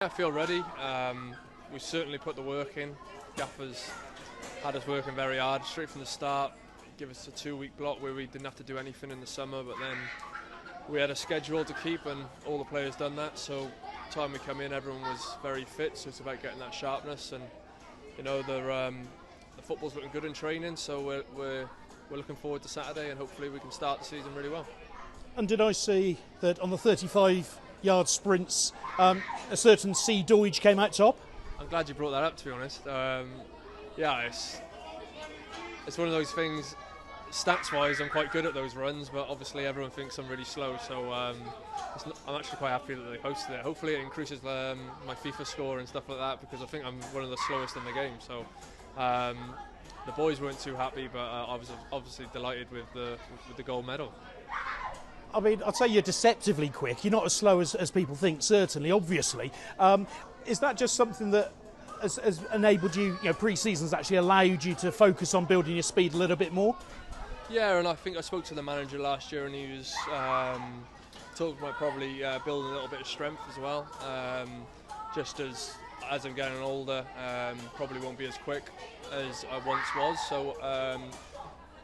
I feel ready. We certainly put the work in. Gaffer's had us working very hard straight from the start. Give us a 2-week block where we didn't have to do anything in the summer, but then we had a schedule to keep and all the players done that. So time we come in, everyone was very fit, so it's about getting that sharpness. And you know, the football's looking good in training, so we're looking forward to Saturday, and hopefully we can start the season really well. And did I see that on the 35-yard sprints, a certain Doidge came out top? I'm glad you brought that up, to be honest. Yeah, it's one of those things. Stats-wise, I'm quite good at those runs, but obviously everyone thinks I'm really slow. So I'm actually quite happy that they posted it. Hopefully, it increases my FIFA score and stuff like that, because I think I'm one of the slowest in the game. So the boys weren't too happy, but I was obviously delighted with the gold medal. I mean, I'd say you're deceptively quick. You're not as slow as people think, certainly, obviously. Is that just something that has enabled you, pre-season's actually allowed you to focus on building your speed a little bit more? Yeah, and I think I spoke to the manager last year, and he was talking about probably building a little bit of strength as well. Just as I'm getting older, probably won't be as quick as I once was. So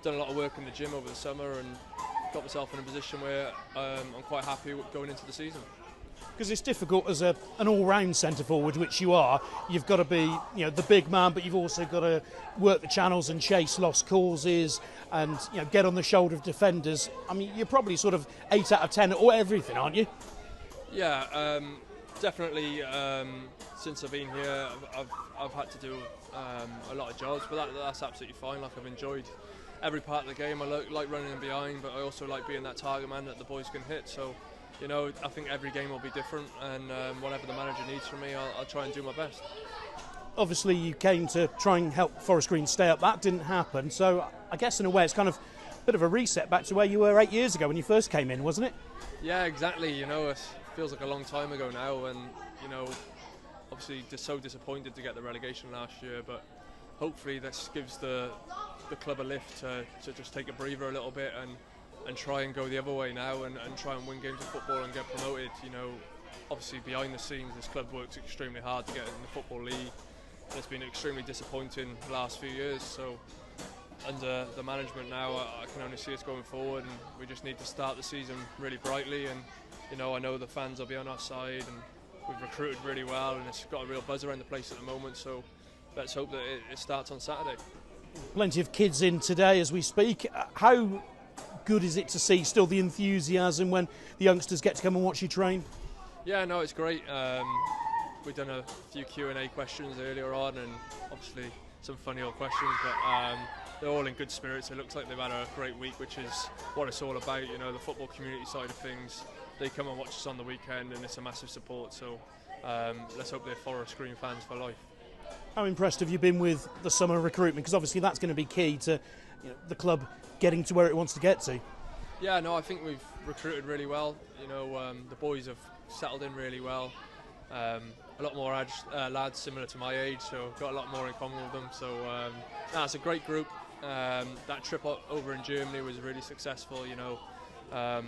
done a lot of work in the gym over the summer and got myself in a position where I'm quite happy with going into the season. Because it's difficult as an all-round centre forward, which you are. You've got to be, the big man, but you've also got to work the channels and chase lost causes, and get on the shoulder of defenders. I mean, you're probably sort of 8 out of 10 or everything, aren't you? Yeah, definitely. Since I've been here, I've had to do a lot of jobs, but that's absolutely fine. Like, I've enjoyed every part of the game. I like running in behind, but I also like being that target man that the boys can hit. So, I think every game will be different, and whatever the manager needs from me, I'll try and do my best. Obviously, you came to try and help Forest Green stay up. That didn't happen. So, I guess in a way, it's kind of a bit of a reset back to where you were 8 years ago when you first came in, wasn't it? Yeah, exactly. It feels like a long time ago now, and obviously just so disappointed to get the relegation last year, but hopefully this gives the club a lift to just take a breather a little bit and try and go the other way now and try and win games of football and get promoted. Obviously behind the scenes this club works extremely hard to get in the Football League. It's been extremely disappointing the last few years, so under the management now I can only see us going forward, and we just need to start the season really brightly, and I know the fans will be on our side, and we've recruited really well, and it's got a real buzz around the place at the moment, so let's hope that it starts on Saturday. Plenty of kids in today as we speak. How good is it to see still the enthusiasm when the youngsters get to come and watch you train? Yeah, no, it's great. We've done a few Q&A questions earlier on, and obviously some funny old questions, but they're all in good spirits. It looks like they've had a great week, which is what it's all about. The football community side of things. They come and watch us on the weekend, and it's a massive support, so let's hope they're Forest Green fans for life. How impressed have you been with the summer recruitment? Because obviously that's going to be key to the club getting to where it wants to get to. Yeah, no, I think we've recruited really well. The boys have settled in really well. A lot more lads similar to my age, so got a lot more in common with them. So it's a great group. That trip over in Germany was really successful.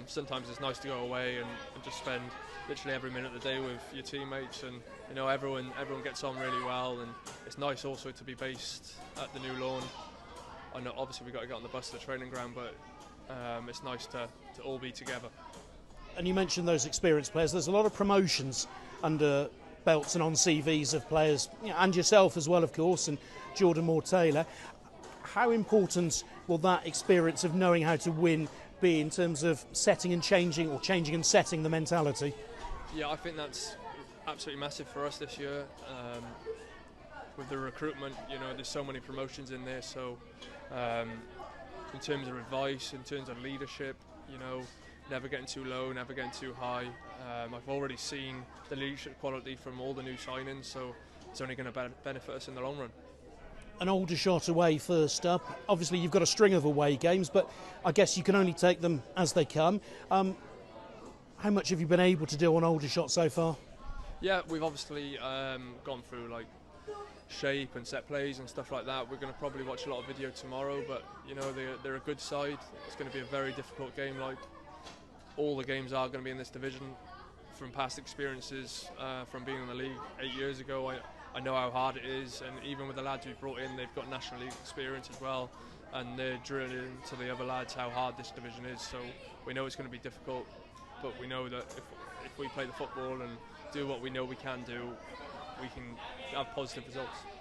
Sometimes it's nice to go away and just spend literally every minute of the day with your teammates, and everyone gets on really well, and it's nice also to be based at the new lawn. I know obviously we've got to get on the bus to the training ground, but it's nice to all be together. And you mentioned those experienced players. There's a lot of promotions under belts and on CVs of players, and yourself as well, of course, and Jordan Moore-Taylor. How important will that experience of knowing how to win be in terms of setting and changing, or changing and setting the mentality? Yeah, I think that's absolutely massive for us this year. With the recruitment, there's so many promotions in there, so in terms of advice, in terms of leadership, never getting too low, never getting too high. I've already seen the leadership quality from all the new signings, so it's only going to benefit us in the long run. An Aldershot away first up. Obviously you've got a string of away games, but I guess you can only take them as they come. How much have you been able to do on Aldershot so far? Yeah, we've obviously gone through shape and set plays and stuff like that. We're going to probably watch a lot of video tomorrow, but they're a good side. It's going to be a very difficult game, like all the games are going to be in this division. from past experiences, from being in the league 8 years ago, I know how hard it is, and even with the lads we've brought in, they've got National League experience as well, and they're drilling to the other lads how hard this division is. So we know it's going to be difficult, but we know that if we play the football and do what we know we can do, we can have positive results.